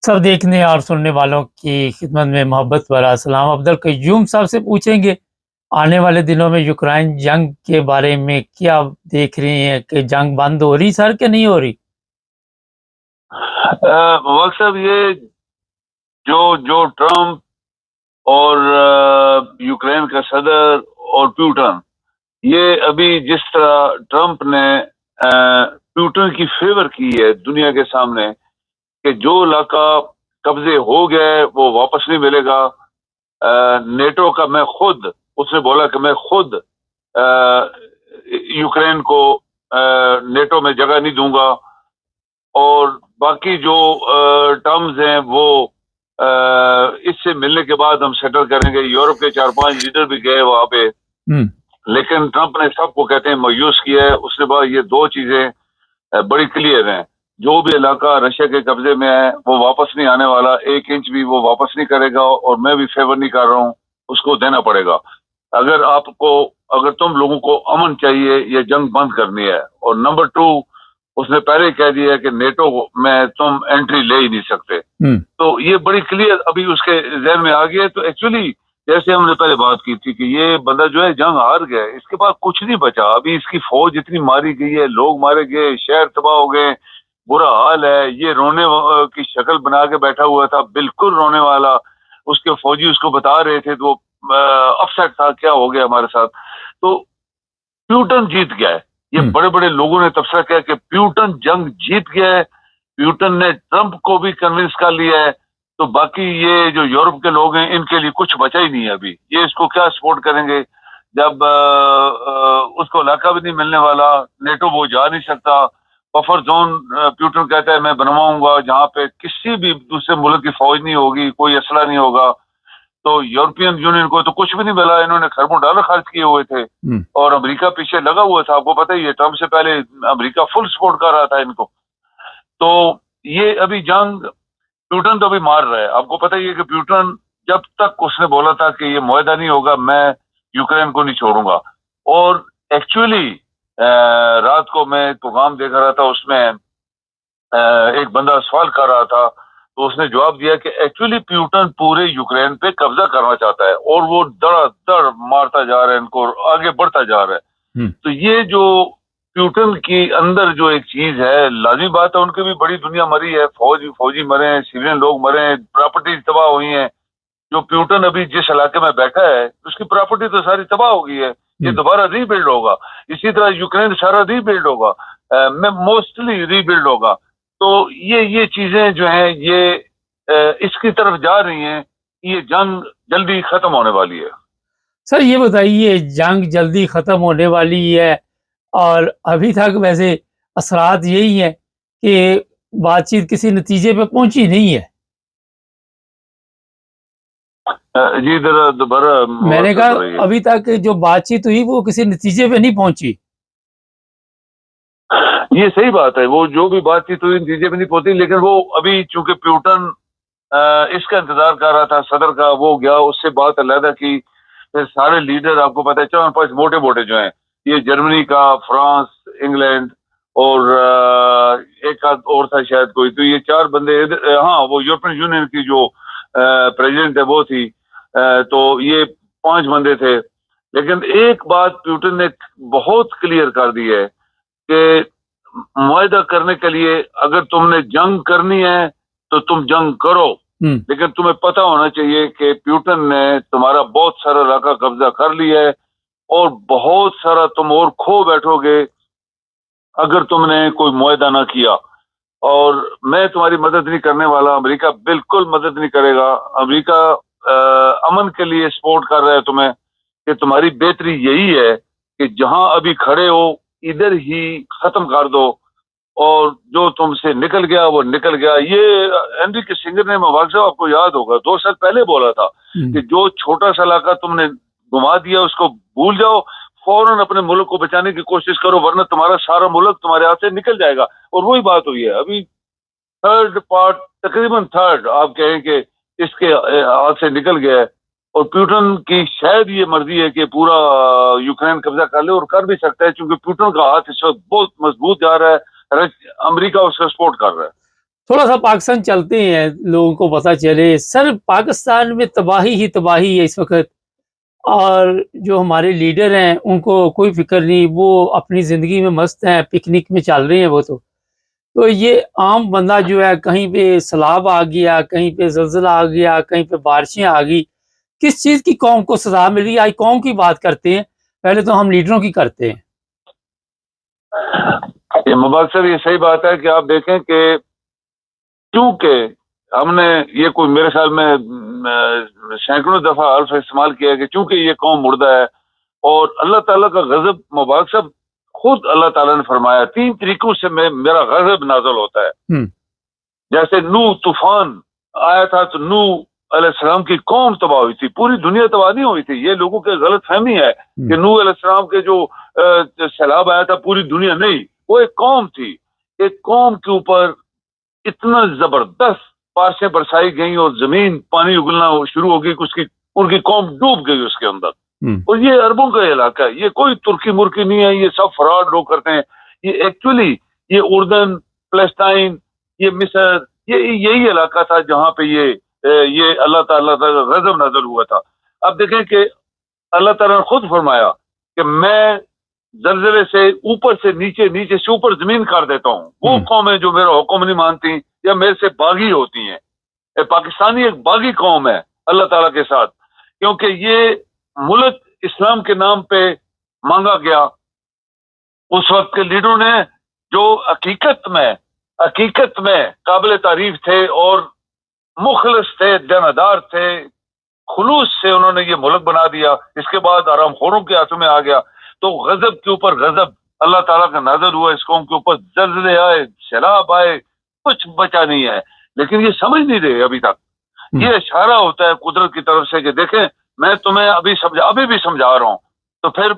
सब देखने और सुनने वालों की खिदमत में मोहब्बत भरा सलाम। अब्दुल कय्यूम साहब से पूछेंगे, आने वाले दिनों में यूक्रेन जंग के बारे में क्या देख रही हैं कि जंग बंद हो रही सर कि नहीं हो रही? वक्त साहब, ये जो जो ट्रम्प और यूक्रेन का सदर और प्यूटन, ये अभी जिस तरह ट्रम्प ने प्यूटन की फेवर की है दुनिया के सामने कि जो इलाका कब्जे हो गए वो वापस नहीं मिलेगा। नेटो का मैं खुद, उसने बोला कि मैं खुद यूक्रेन को नेटो में जगह नहीं दूंगा, और बाकी जो टर्म्स हैं वो इससे मिलने के बाद हम सेटल करेंगे। यूरोप के 4-5 लीडर भी गए वहां पे, लेकिन ट्रम्प ने सबको कहते हैं मायूस किया है। उसके बाद ये दो चीजें बड़ी क्लियर हैं, जो भी इलाका रशिया के कब्जे में है वो वापस नहीं आने वाला, 1 इंच भी वो वापस नहीं करेगा, और मैं भी फेवर नहीं कर रहा हूँ, उसको देना पड़ेगा। अगर तुम लोगों को अमन चाहिए, ये जंग बंद करनी है। और नंबर 2, उसने पहले ही कह दिया कि नेटो में तुम एंट्री ले ही नहीं सकते। तो ये बड़ी क्लियर अभी उसके जहन में आ गया। तो एक्चुअली जैसे हमने पहले बात की थी कि ये बंदा जो है जंग हार गया, इसके पास कुछ नहीं बचा। अभी इसकी फौज इतनी मारी गई है, लोग मारे गए, शहर तबाह हो गए, बुरा हाल है। ये रोने की शक्ल बना के बैठा हुआ था, बिल्कुल रोने वाला। उसके फौजी उसको बता रहे थे तो अपसेट था, क्या हो गया हमारे साथ। तो प्यूटन जीत गया है। ये बड़े बड़े लोगों ने तबसरा किया कि प्यूटन जंग जीत गया है, प्यूटन ने ट्रंप को भी कन्विंस कर लिया है। तो बाकी ये जो यूरोप के लोग हैं, इनके लिए कुछ बचा ही नहीं है अभी। ये इसको क्या सपोर्ट करेंगे जब उसको इलाका भी नहीं मिलने वाला, नेटो वो जा नहीं सकता। बफर जोन प्यूटन कहता है मैं बनवाऊंगा जहां पे किसी भी दूसरे मुल्क की फौज नहीं होगी, कोई असला नहीं होगा। तो यूरोपियन यूनियन को तो कुछ भी नहीं मिला, इन्होंने खरबों डॉलर खर्च किए हुए थे, और अमेरिका पीछे लगा हुआ था। आपको पता ही है, ट्रम्प से पहले अमेरिका फुल सपोर्ट कर रहा था इनको। तो ये अभी जंग प्यूटन तो अभी मार रहा है। आपको पता ही है कि प्यूटन जब तक उसने बोला था कि ये मुआहदा नहीं होगा, मैं यूक्रेन को नहीं छोड़ूंगा। और एक्चुअली रात को मैं प्रोग्राम देख रहा था, उसमें एक बंदा सवाल कर रहा था, तो उसने जवाब दिया कि एक्चुअली प्यूटन पूरे यूक्रेन पे कब्जा करना चाहता है, और वो दड़ मारता जा रहा है इनको, आगे बढ़ता जा रहा है। तो ये जो प्यूटन की अंदर जो एक चीज है, लाजमी बात है, उनकी भी बड़ी दुनिया मरी है, फौजी मरे हैं, सिविलियन लोग मरे हैं, प्रॉपर्टीज तबाह हुई हैं। जो प्यूटन अभी जिस इलाके में बैठा है, उसकी प्रॉपर्टी तो सारी तबाह हो गई है। ये दोबारा रीबिल्ड होगा। इसी तरह यूक्रेन सारा रीबिल्ड होगा, मोस्टली रीबिल्ड होगा। तो ये चीजें जो हैं, ये इसकी तरफ जा रही हैं। ये जंग जल्दी खत्म होने वाली है। सर ये बताइए, जंग जल्दी खत्म होने वाली है, और अभी तक वैसे असरात यही है कि बातचीत किसी नतीजे पे पहुंची नहीं है। जी दोबारा मैंने कहा अभी तक जो बातचीत हुई वो किसी नतीजे पे नहीं पहुंची। ये सही बात है, वो जो भी बातचीत हुई नतीजे पे नहीं पहुंची, लेकिन वो अभी चूंकि प्यूटन इसका इंतजार कर रहा था सदर का, वो गया, उससे बात अलहदा की। फिर सारे लीडर, आपको पता है, 4-5 मोटे मोटे जो हैं, ये जर्मनी का, फ्रांस, इंग्लैंड, और एक आध और था शायद कोई। तो ये 4 बंदे, हाँ, वो यूरोपियन यूनियन की जो प्रेसिडेंट है वो थी। तो ये 5 बंदे थे। लेकिन एक बात प्यूटन ने बहुत क्लियर कर दी है कि मुआहदा करने के लिए अगर तुमने जंग करनी है तो तुम जंग करो, लेकिन तुम्हें पता होना चाहिए कि प्यूटन ने तुम्हारा बहुत सारा इलाका कब्जा कर लिया है, और बहुत सारा तुम और खो बैठोगे अगर तुमने कोई मुआहदा ना किया। और मैं तुम्हारी मदद नहीं करने वाला, अमेरिका बिल्कुल मदद नहीं करेगा। अमेरिका अमन के लिए सपोर्ट कर रहा है तुम्हें, कि तुम्हारी बेहतरी यही है कि जहां अभी खड़े हो इधर ही खत्म कर दो, और जो तुमसे निकल गया वो निकल गया। ये हेनरी किसिंजर ने, मवाक साहब आपको याद होगा, 2 साल पहले बोला था कि जो छोटा सा इलाका तुमने घुमा दिया उसको भूल जाओ, फौरन अपने मुल्क को बचाने की कोशिश करो, वरना तुम्हारा सारा मुल्क तुम्हारे हाथ से निकल जाएगा। और वही बात हुई है। अभी थर्ड पार्ट, तकरीबन थर्ड आप कहें कि इसके हाथ से निकल गया है, और प्यूटन की शायद ये मर्जी है कि पूरा यूक्रेन कब्जा कर ले, और कर भी सकता है, क्योंकि प्यूटन का हाथ इस वक्त बहुत मजबूत जा रहा है। अमेरिका उसका सपोर्ट कर रहा है। थोड़ा सा पाकिस्तान चलते हैं, लोगों को पता चले। सर, पाकिस्तान में तबाही ही तबाही है इस वक्त, और जो हमारे लीडर हैं उनको कोई फिक्र नहीं, वो अपनी ज़िंदगी में मस्त हैं, पिकनिक में चल रहे हैं वो तो ये आम बंदा जो है, कहीं पे सैलाब आ गया, कहीं पे ज़लज़ला आ गया, कहीं पे बारिशें आ गई, किस चीज़ की कौम को सज़ा मिली? आज कौम की बात करते हैं, पहले तो हम लीडरों की करते हैं। ये मुबारक सर, ये सही बात है कि आप देखें कि क्योंकि हमने ये कोई मेरे ख्याल में सैकड़ों दफा अल्फ इस्तेमाल किया है कि चूंकि ये कौम मुर्दा है, और अल्लाह ताला का गजब, मुबारक साहब खुद अल्लाह ताला ने फरमाया 3 तरीकों से मेरा गजब नाजल होता है। जैसे नूह तूफान आया था तो नूह अलैहिस्सलाम की कौम तबाह हुई थी, पूरी दुनिया तबाह नहीं हुई थी। ये लोगों की गलत फहमी है कि नूह अलैहिस्सलाम के जो सैलाब आया था पूरी दुनिया नहीं, वो एक कौम थी। एक कौम के ऊपर इतना जबरदस्त बारिशें बरसाई गई और जमीन पानी उगलना शुरू हो गई, उनकी कौम डूब गई उसके अंदर। और ये अरबों का इलाका है, ये कोई तुर्की मुर्की नहीं है, ये सब फ्रॉड लोग करते हैं। ये एक्चुअली ये उर्दन, फलस्तीन, ये मिस्र, ये यही इलाका था जहां पे ये अल्लाह ताला का गजब नजर हुआ था। अब देखें कि अल्लाह ताला ने खुद फरमाया कि मैं जलजले से ऊपर से नीचे, नीचे से ऊपर जमीन कर देता हूँ। वो कौमें जो मेरा हुक्म नहीं मानती या मेरे से बागी होती हैं। पाकिस्तानी एक बागी कौम है अल्लाह ताला के साथ, क्योंकि ये मुल्क इस्लाम के नाम पे मांगा गया। उस वक्त के लीडरों ने जो हकीकत में काबिल तारीफ थे और मुखलिस थे, देनदार थे, खुलूस से उन्होंने ये मुल्क बना दिया। इसके बाद आरामखोरों के हाथों में आ गया तो गजब के ऊपर गजब अल्लाह ताला का नाज़िल हुआ इस कौम के ऊपर। जल्ज़ले आए, सैलाब आए, कुछ बचा नहीं है, लेकिन ये समझ नहीं रहे अभी तक। ये इशारा होता है कुदरत की तरफ से कि देखें मैं तुम्हें अभी भी समझा रहा हूँ। तो फिर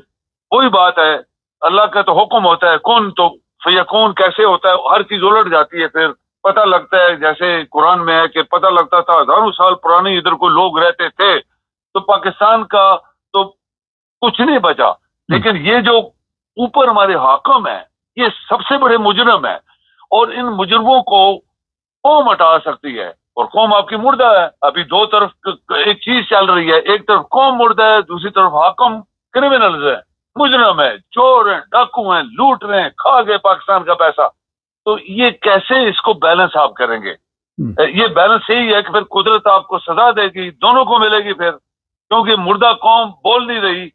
वही बात है, अल्लाह का तो हुक्म होता है, कौन तो फयकून कैसे होता है, हर चीज उलट जाती है। फिर पता लगता है, जैसे कुरान में है कि पता लगता था हजारों साल पुराने इधर को लोग रहते थे, तो पाकिस्तान का तो कुछ नहीं बचा। लेकिन ये जो ऊपर हमारे हाकम है, ये सबसे बड़े मुजरिम है, और इन मुजरिमों को कौम हटा सकती है। और कौम आपकी मुर्दा है। अभी दो तरफ एक चीज चल रही है, एक तरफ कौम मुर्दा है, दूसरी तरफ हाकम क्रिमिनल्स है, मुजरिम है, चोर हैं, डाकू हैं, लूट रहे हैं, खा गए पाकिस्तान का पैसा। तो ये कैसे इसको बैलेंस आप करेंगे? ये बैलेंस यही है कि फिर कुदरत आपको सजा देगी, दोनों को मिलेगी फिर, क्योंकि मुर्दा कौम बोल नहीं रही,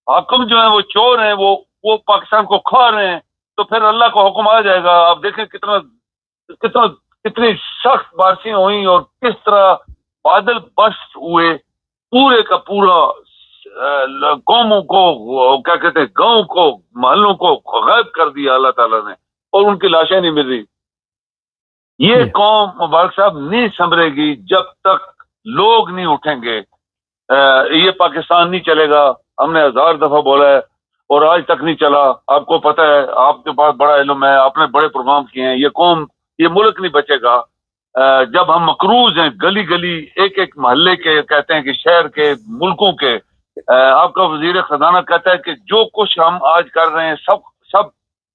हाकम जो है वो चोर हैं, वो पाकिस्तान को खा रहे हैं, तो फिर अल्लाह का हुक्म आ जाएगा। आप देखें कितनी सख्त बारिशें हुई और किस तरह बादल बर्स्ट हुए, पूरे का पूरा कौमों को, क्या कहते हैं, गांव को, मोहल्लों को गायब कर दिया अल्लाह ताला ने, और उनकी लाशें नहीं मिल रही। ये कौम मुबारक साहब नहीं संभलेगी जब तक लोग नहीं उठेंगे। ये पाकिस्तान नहीं चलेगा। हमने 1000 दफा बोला है और आज तक नहीं चला। आपको पता है, आपके पास बड़ा इल्म है, आपने बड़े प्रोग्राम किए हैं। ये कौम, ये मुल्क नहीं बचेगा जब हम मकरूज हैं, गली गली, एक एक मोहल्ले के, कहते हैं कि शहर के, मुल्कों के। आपका वजीर खजाना कहता है कि जो कुछ हम आज कर रहे हैं सब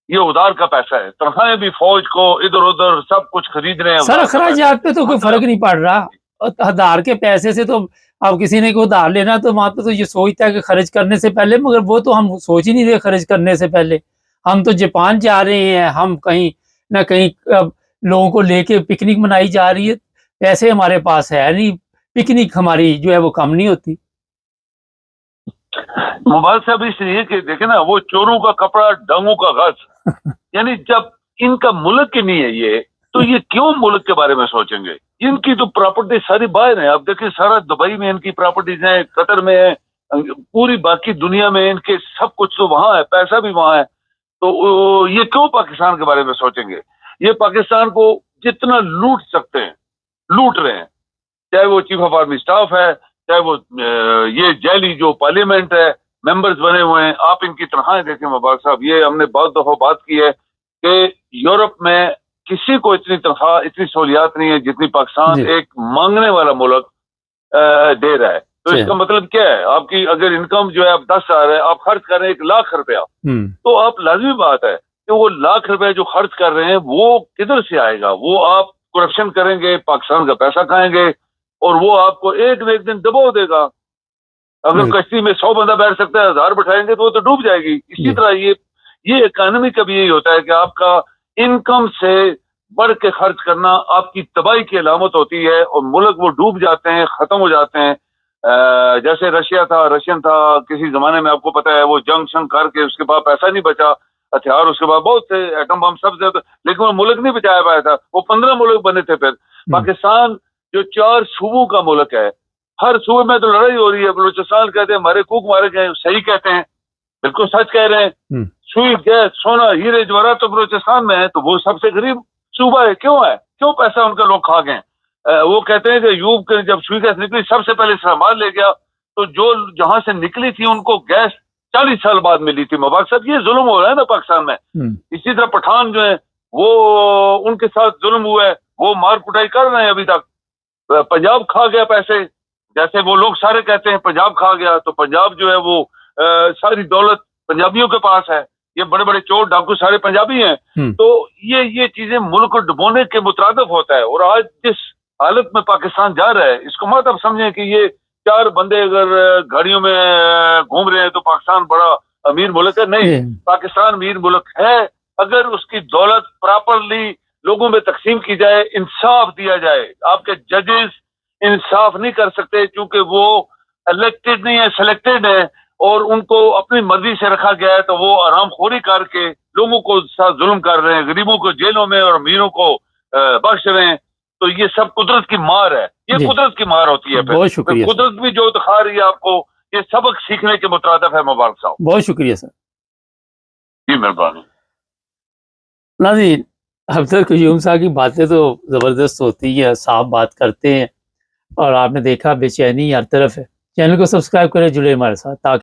ये उधार का पैसा है। तनख्वाहें भी फौज को इधर उधर सब कुछ खरीद रहे हैं। सर, अखराजात पे तो कोई फर्क नहीं पड़ रहा। उधार के पैसे से तो अब किसी ने को उधार लेना तो वहां पे तो ये सोचता है कि खर्च करने से पहले, मगर वो तो हम सोच ही नहीं रहे खर्च करने से पहले। हम तो जापान जा रहे हैं, हम कहीं ना कहीं लोगों को लेके पिकनिक मनाई जा रही है, पैसे हमारे पास है नहीं, पिकनिक हमारी जो है वो कम नहीं होती। मुबारक साहब इसलिए कि देखे ना, वो चोरों का कपड़ा डांगों का गज। यानी जब इनका मुल्क ही नहीं है ये, तो ये क्यों मुल्क के बारे में सोचेंगे? इनकी तो प्रॉपर्टी सारी बाहर है। आप देखिए, सारा दुबई में इनकी प्रॉपर्टीज हैं, कतर में है, पूरी बाकी दुनिया में इनके सब कुछ तो वहां है, पैसा भी वहां है। तो ये क्यों पाकिस्तान के बारे में सोचेंगे? ये पाकिस्तान को जितना लूट सकते हैं लूट रहे हैं, चाहे वो चीफ ऑफ आर्मी स्टाफ है, चाहे वो ये जैली जो पार्लियामेंट है, मेंबर्स बने हुए हैं। आप इनकी तनख्वाहें देखें मुबारक साहब, ये हमने बहुत दफा बात की है कि यूरोप में किसी को इतनी तनख्वाह, इतनी सहूलियात नहीं है जितनी पाकिस्तान एक मांगने वाला मुल्क दे रहा है। तो इसका मतलब क्या है? आपकी अगर इनकम जो है आप 10,000 है, आप खर्च कर रहे हैं 1,00,000 रुपया, तो आप लाजमी बात है कि वो 1,00,000 रुपया जो खर्च कर रहे हैं वो किधर से आएगा? वो आप کرپشن کریں گے، پاکستان کا پیسہ کھائیں گے، اور وہ آپ کو ایک نہ ایک دن دبو دے گا. اگر بالکل. کشتی میں 100 بندہ بیٹھ سکتا ہے، 1000 بٹھائیں گے تو وہ تو ڈوب جائے گی. اسی جی. طرح یہ اکانومی کا بھی یہی ہوتا ہے کہ آپ کا انکم سے بڑھ کے خرچ کرنا آپ کی تباہی کی علامت ہوتی ہے، اور ملک وہ ڈوب جاتے ہیں، ختم ہو جاتے ہیں. جیسے رشین تھا کسی زمانے میں، آپ کو پتا ہے، وہ جنگ شنگ کر کے اس کے بعد پیسہ نہیں بچا، ہتھیار اس کے بعد بہت تھے، ایٹم بم سب سے، لیکن وہ ملک نہیں بچایا پایا تھا. وہ 15 ملک بنے تھے. پھر پاکستان جو 4 صوبوں کا ملک ہے، ہر صوبے میں تو لڑائی ہو رہی ہے. بلوچستان کہتے ہیں ہمارے کوک مارے گئے، صحیح کہتے ہیں، بالکل سچ کہہ رہے ہیں. سوئی گیس سونا ہیرے جواہرات تو بلوچستان میں ہے، تو وہ سب سے غریب صوبہ ہے. کیوں پیسہ ان کا لوگ کھا گئے. وہ کہتے ہیں کہ ایوب کے جب سوئی گیس نکلی سب سے پہلے اسلام آباد لے گیا، تو جو جہاں سے نکلی تھی ان کو گیس 40 سال بعد ملی تھی. مبارک صاحب، یہ ظلم ہو رہا ہے نا پاکستان میں. اسی طرح پٹھان جو ہیں وہ ان کے ساتھ ظلم ہوا ہے، وہ مار کٹائی کر رہے ہیں ابھی تک. پنجاب کھا گیا پیسے، جیسے وہ لوگ سارے کہتے ہیں پنجاب کھا گیا، تو پنجاب جو ہے وہ ساری دولت پنجابیوں کے پاس ہے. یہ بڑے بڑے چور ڈاکو سارے پنجابی ہیں. تو یہ چیزیں ملک کو ڈبونے کے مترادف ہوتا ہے. اور آج جس حالت میں پاکستان جا رہا ہے، اس کو مت اب سمجھیں کہ یہ 4 بندے اگر گاڑیوں میں گھوم رہے ہیں تو پاکستان بڑا امیر ملک ہے. نہیں، پاکستان امیر ملک ہے اگر اس کی دولت پراپرلی لوگوں میں تقسیم کی جائے، انصاف دیا جائے. آپ کے ججز انصاف نہیں کر سکتے کیونکہ وہ الیکٹڈ نہیں ہے، سلیکٹڈ ہے، اور ان کو اپنی مرضی سے رکھا گیا ہے. تو وہ آرام خوری کر کے لوگوں کو ساتھ ظلم کر رہے ہیں، غریبوں کو جیلوں میں اور امیروں کو بخش رہے ہیں. تو یہ سب قدرت کی مار ہے، یہ قدرت کی مار ہوتی ہے. بہت شکریہ. قدرت بھی جو دکھا رہی ہے آپ کو، یہ سبق سیکھنے کے مترادف ہے. مبارک صاحب، بہت شکریہ سر. جی مہربانی. ناظرین، افضل قیوم صاحب کی باتیں تو زبردست ہوتی ہے، صاف بات کرتے ہیں، اور آپ نے دیکھا بے چینی ہر طرف ہے. چینل کو سبسکرائب کریں، جڑے ہمارے ساتھ تاکہ